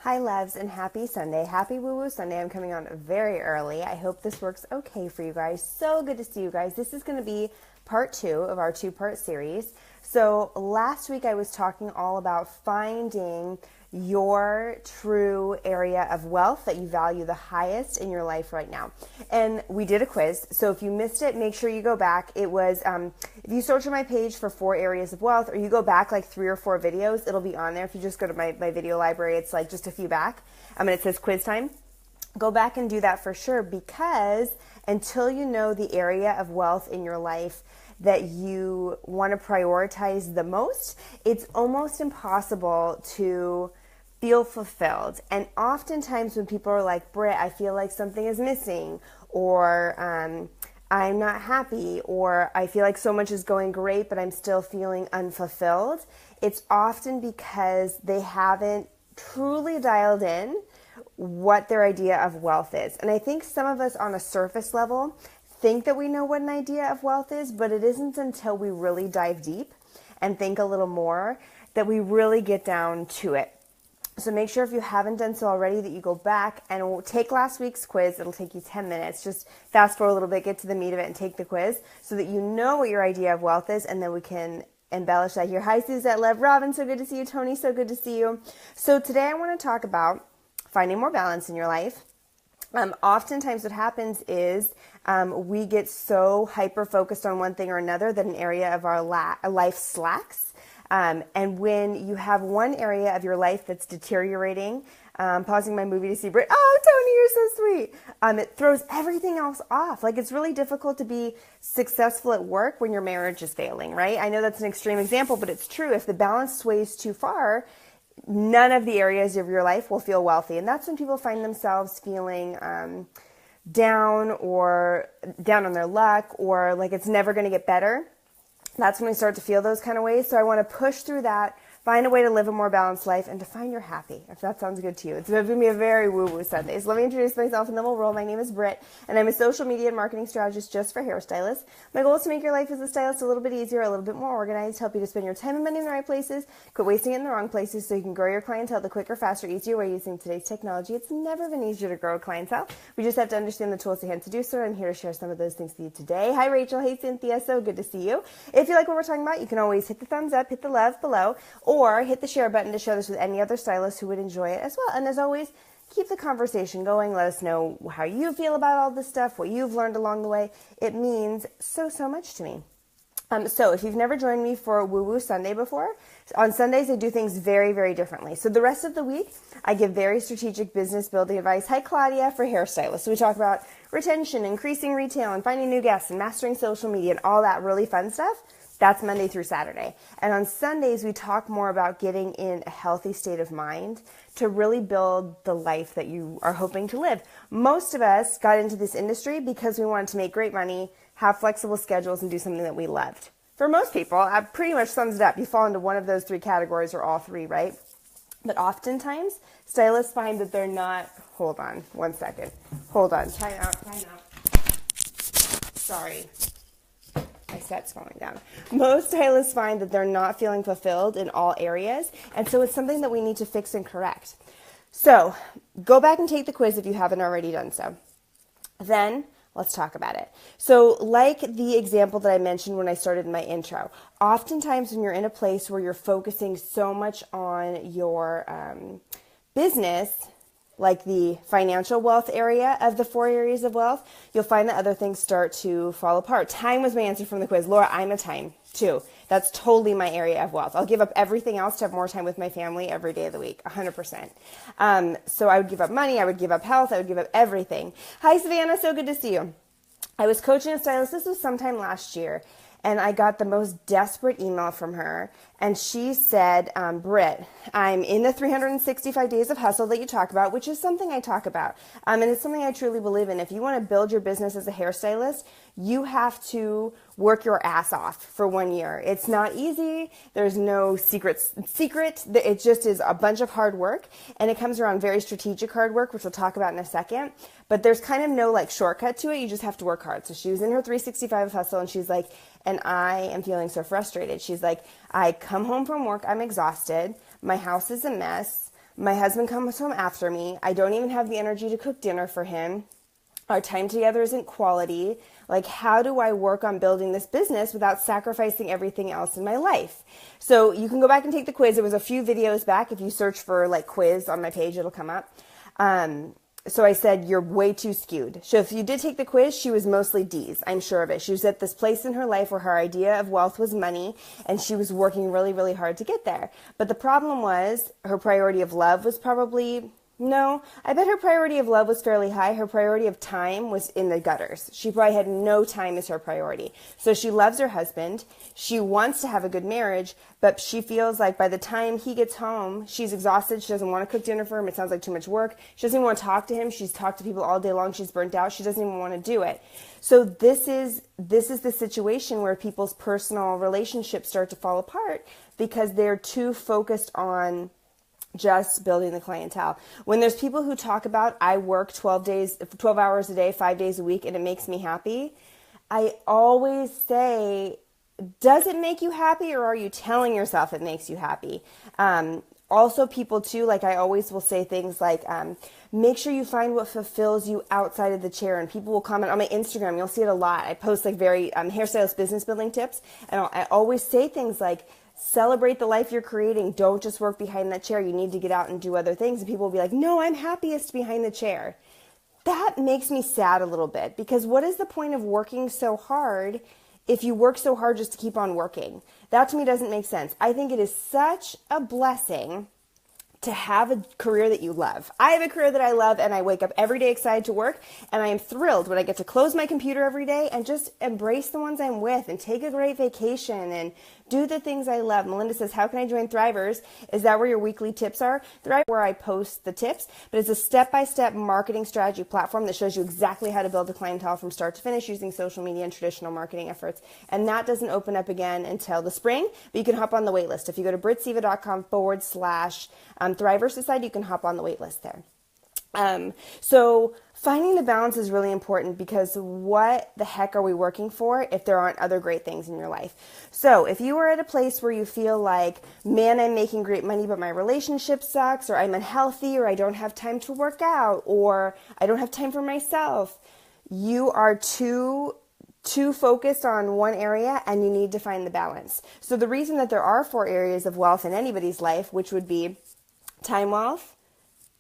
Hi loves and happy Sunday. Happy Woo Woo Sunday. I'm coming on very early. I hope this works okay for you guys. So good to see you guys. This is going to be part 2 of our 2-part series. So last week I was talking all about finding your true area of wealth that you value the highest in your life right now. And we did a quiz. So if you missed it, make sure you go back. It was, if you search on my page for 4 areas of wealth, or you go back like 3 or 4 videos, it'll be on there. If you just go to my video library, it's like just a few back. And it says quiz time. Go back and do that for sure, because until you know the area of wealth in your life that you want to prioritize the most, it's almost impossible to feel fulfilled. And oftentimes when people are like, Britt, I feel like something is missing, or I'm not happy, or I feel like so much is going great, but I'm still feeling unfulfilled, it's often because they haven't truly dialed in what their idea of wealth is. And I think some of us on a surface level think that we know what an idea of wealth is, but it isn't until we really dive deep and think a little more that we really get down to it. So make sure if you haven't done so already that you go back and take last week's quiz. It'll take you 10 minutes. Just fast forward a little bit, get to the meat of it, and take the quiz so that you know what your idea of wealth is, and then we can embellish that here. Hi, Suzette, Lev, Robin, so good to see you. Tony, so good to see you. So today I want to talk about finding more balance in your life. Oftentimes what happens is we get so hyper-focused on one thing or another that an area of our life slacks. And when you have one area of your life that's deteriorating, pausing my movie to see Britt, oh, Tony, you're so sweet. It throws everything else off. Like, it's really difficult to be successful at work when your marriage is failing, right? I know that's an extreme example, but it's true. If the balance sways too far, none of the areas of your life will feel wealthy. And that's when people find themselves feeling down on their luck, or like it's never going to get better. That's when we start to feel those kind of ways. So I want to push through that, find a way to live a more balanced life, and to find you're happy, if that sounds good to you. It's going to be a very woo-woo Sunday. So let me introduce myself and then we'll roll. My name is Britt, and I'm a social media and marketing strategist just for hairstylists. My goal is to make your life as a stylist a little bit easier, a little bit more organized, help you to spend your time and money in the right places, quit wasting it in the wrong places, so you can grow your clientele the quicker, faster, easier way using today's technology. It's never been easier to grow a clientele. We just have to understand the tools at hand to do so, and I'm here to share some of those things with you today. Hi, Rachel. Hey, Cynthia. So good to see you. If you like what we're talking about, you can always hit the thumbs up, hit the love below, or hit the share button to share this with any other stylist who would enjoy it as well. And as always, keep the conversation going. Let us know how you feel about all this stuff, what you've learned along the way. It means so much to me. So if you've never joined me for Woo Woo Sunday before, on Sundays I do things very, very differently. So the rest of the week, I give very strategic business building advice. Hi, Claudia, for hairstylists. So we talk about retention, increasing retail, and finding new guests, and mastering social media, and all that really fun stuff. That's Monday through Saturday. And on Sundays, we talk more about getting in a healthy state of mind to really build the life that you are hoping to live. Most of us got into this industry because we wanted to make great money, have flexible schedules, and do something that we loved. For most people, that pretty much sums it up. You fall into one of those 3 categories, or all 3, right? But oftentimes, stylists find that they're not... Hold on, 1 second. Hold on. Time out. Sorry. My set's falling down. Most stylists find that they're not feeling fulfilled in all areas, and so it's something that we need to fix and correct. So go back and take the quiz if you haven't already done so. Then let's talk about it. So like the example that I mentioned when I started my intro, oftentimes when you're in a place where you're focusing so much on your business, like the financial wealth area of the 4 areas of wealth, you'll find that other things start to fall apart. Time was my answer from the quiz. Laura, I'm a time too. That's totally my area of wealth. I'll give up everything else to have more time with my family every day of the week, 100%. So I would give up money, I would give up health, I would give up everything. Hi, Savannah, so good to see you. I was coaching a stylist, this was sometime last year, and I got the most desperate email from her. And she said, Britt, I'm in the 365 days of hustle that you talk about, which is something I talk about. And it's something I truly believe in. If you want to build your business as a hairstylist, you have to work your ass off for 1 year. It's not easy. There's no secret. It just is a bunch of hard work. And it comes around very strategic hard work, which we'll talk about in a second. But there's kind of no like shortcut to it. You just have to work hard. So she was in her 365 of hustle, and she's like, and I am feeling so frustrated. She's like, I come home from work, I'm exhausted. My house is a mess. My husband comes home after me. I don't even have the energy to cook dinner for him. Our time together isn't quality. Like, how do I work on building this business without sacrificing everything else in my life? So you can go back and take the quiz. It was a few videos back. If you search for like quiz on my page, it'll come up. So I said, you're way too skewed. So if you did take the quiz, she was mostly D's. I'm sure of it. She was at this place in her life where her idea of wealth was money, and she was working really, really hard to get there. But the problem was her priority of love was probably... No, I bet her priority of love was fairly high. Her priority of time was in the gutters. She probably had no time as her priority. So she loves her husband. She wants to have a good marriage, but she feels like by the time he gets home, she's exhausted. She doesn't want to cook dinner for him. It sounds like too much work. She doesn't even want to talk to him. She's talked to people all day long. She's burnt out. She doesn't even want to do it. So this is the situation where people's personal relationships start to fall apart because they're too focused on just building the clientele. When there's people who talk about, I work 12 hours a day, 5 days a week, and it makes me happy, I always say, does it make you happy, or are you telling yourself it makes you happy? Also, people too, like I always will say things like, make sure you find what fulfills you outside of the chair. And people will comment on my Instagram. You'll see it a lot. I post like very hairstylist business building tips. And I always say things like, celebrate the life you're creating. Don't just work behind that chair. You need to get out and do other things. And people will be like, no, I'm happiest behind the chair. That makes me sad a little bit, because what is the point of working so hard if you work so hard just to keep on working? That to me doesn't make sense. I think it is such a blessing to have a career that you love. I have a career that I love, and I wake up every day excited to work, and I am thrilled when I get to close my computer every day and just embrace the ones I'm with and take a great vacation and do the things I love. Melinda says, how can I join Thrivers? Is that where your weekly tips are? Thrive, where I post the tips, but it's a step-by-step marketing strategy platform that shows you exactly how to build a clientele from start to finish using social media and traditional marketing efforts. And that doesn't open up again until the spring, but you can hop on the wait list. If you go to brittseva.com/Thrivers Society, you can hop on the wait list there. So finding the balance is really important, because what the heck are we working for if there aren't other great things in your life? So if you are at a place where you feel like, man, I'm making great money, but my relationship sucks, or I'm unhealthy, or I don't have time to work out, or I don't have time for myself, you are too focused on one area, and you need to find the balance. So the reason that there are 4 areas of wealth in anybody's life, which would be time wealth,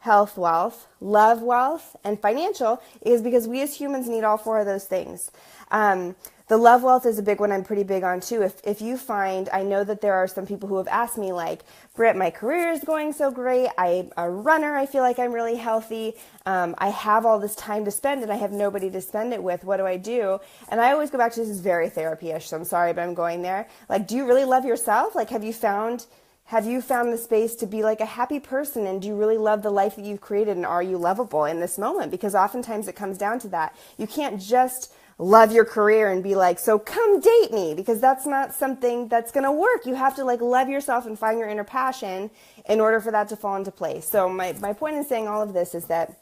health wealth, love wealth, and financial, is because we as humans need all 4 of those things. The love wealth is a big one I'm pretty big on too. If you find, I know that there are some people who have asked me like, Britt, my career is going so great. I'm a runner. I feel like I'm really healthy. I have all this time to spend and I have nobody to spend it with. What do I do? And I always go back to, this is very therapy-ish, so I'm sorry, but I'm going there. Like, do you really love yourself? Like, have you found the space to be like a happy person, and do you really love the life that you've created, and are you lovable in this moment? Because oftentimes it comes down to that. You can't just love your career and be like, so come date me, because that's not something that's going to work. You have to like love yourself and find your inner passion in order for that to fall into place. So my point in saying all of this is that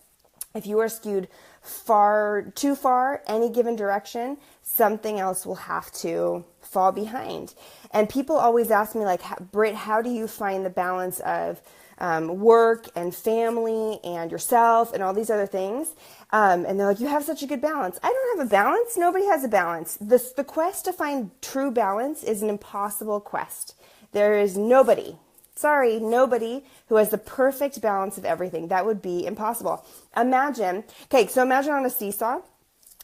if you are skewed too far, any given direction, something else will have to fall behind. And people always ask me like, Britt, how do you find the balance of work and family and yourself and all these other things? And they're like, you have such a good balance. I don't have a balance. Nobody has a balance. The quest to find true balance is an impossible quest. There is nobody who has the perfect balance of everything. That would be impossible. Imagine on a seesaw,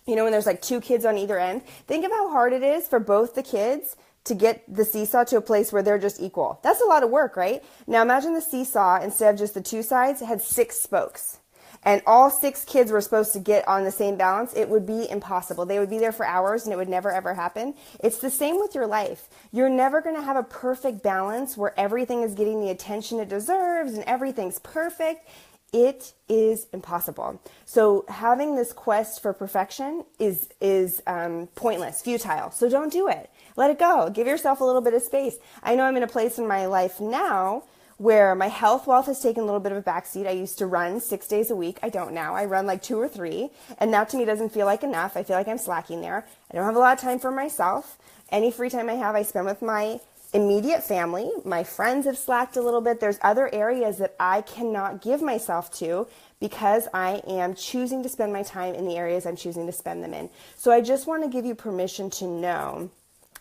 you know, when there's like 2 kids on either end, think of how hard it is for both the kids to get the seesaw to a place where they're just equal. That's a lot of work, right? Now imagine the seesaw, instead of just the 2 sides, it had 6 spokes. And all 6 kids were supposed to get on the same balance. It would be impossible. They would be there for hours and it would never ever happen. It's the same with your life. You're never going to have a perfect balance where everything is getting the attention it deserves and everything's perfect. It is impossible. So having this quest for perfection is pointless, futile. So don't do it. Let it go. Give yourself a little bit of space. I know I'm in a place in my life now where my health wealth has taken a little bit of a backseat. I used to run 6 days a week. I don't now. I run like 2 or 3. And that to me doesn't feel like enough. I feel like I'm slacking there. I don't have a lot of time for myself. Any free time I have, I spend with my immediate family, my friends have slacked a little bit. There's other areas that I cannot give myself to because I am choosing to spend my time in the areas I'm choosing to spend them in. So I just want to give you permission to know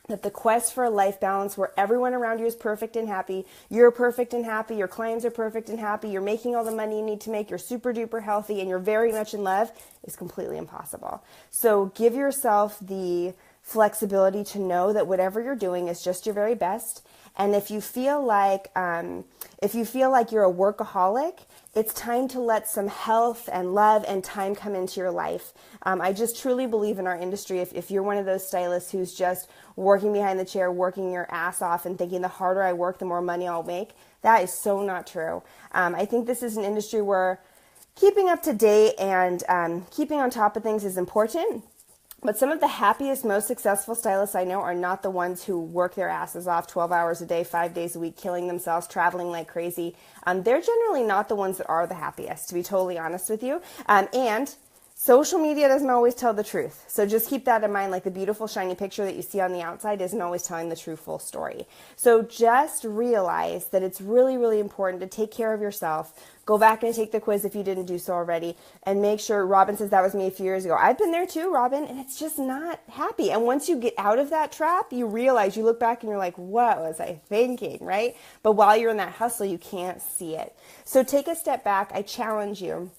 that the quest for a life balance where everyone around you is perfect and happy, you're perfect and happy, your clients are perfect and happy, you're making all the money you need to make, you're super duper healthy, and you're very much in love is completely impossible. So give yourself the flexibility to know that whatever you're doing is just your very best. And if you feel like you're a workaholic, it's time to let some health and love and time come into your life. I just truly believe in our industry, if you're one of those stylists who's just working behind the chair, working your ass off and thinking the harder I work, the more money I'll make, that is so not true. I think this is an industry where keeping up to date and keeping on top of things is important. But some of the happiest, most successful stylists I know are not the ones who work their asses off 12 hours a day, 5 days a week, killing themselves, traveling like crazy. They're generally not the ones that are the happiest, to be totally honest with you. And social media doesn't always tell the truth. So just keep that in mind, like the beautiful shiny picture that you see on the outside isn't always telling the true full story. So just realize that it's really, really important to take care of yourself. Go back and take the quiz if you didn't do so already, and make sure. Robin says that was me a few years ago. I've been there too, Robin, and it's just not happy. And once you get out of that trap, you realize, you look back and you're like, what was I thinking, right? But while you're in that hustle, you can't see it. So take a step back. I challenge you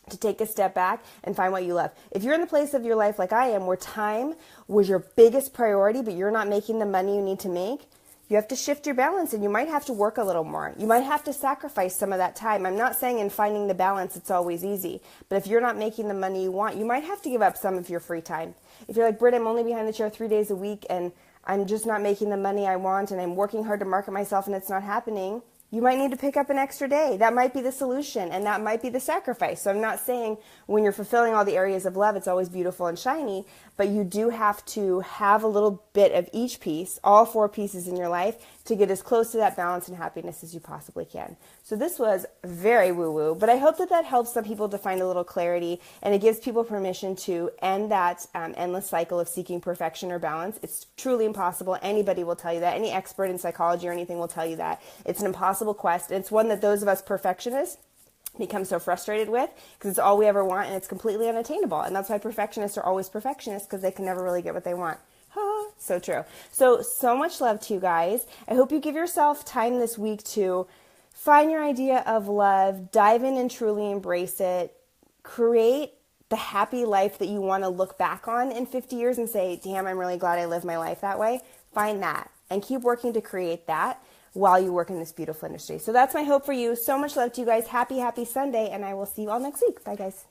to take a step back and find what you love. If you're in the place of your life like I am, where time was your biggest priority, but you're not making the money you need to make, you have to shift your balance, and you might have to work a little more. You might have to sacrifice some of that time. I'm not saying in finding the balance it's always easy, but if you're not making the money you want, you might have to give up some of your free time. If you're like, Britt, I'm only behind the chair 3 days a week and I'm just not making the money I want and I'm working hard to market myself and it's not happening, you might need to pick up an extra day. That might be the solution, and that might be the sacrifice. So I'm not saying when you're fulfilling all the areas of love, it's always beautiful and shiny, but you do have to have a little bit of each piece, all 4 pieces in your life, to get as close to that balance and happiness as you possibly can. So this was very woo-woo, but I hope that helps some people to find a little clarity, and it gives people permission to end that endless cycle of seeking perfection or balance. It's truly impossible. Anybody will tell you that. Any expert in psychology or anything will tell you that. It's an impossible quest. It's one that those of us perfectionists become so frustrated with because it's all we ever want and it's completely unattainable. And that's why perfectionists are always perfectionists, because they can never really get what they want. So true. So much love to you guys. I hope you give yourself time this week to find your idea of love, dive in and truly embrace it, create the happy life that you want to look back on in 50 years and say, damn, I'm really glad I lived my life that way. Find that and keep working to create that while you work in this beautiful industry. So that's my hope for you. So much love to you guys. Happy Sunday, and I will see you all next week. Bye, guys.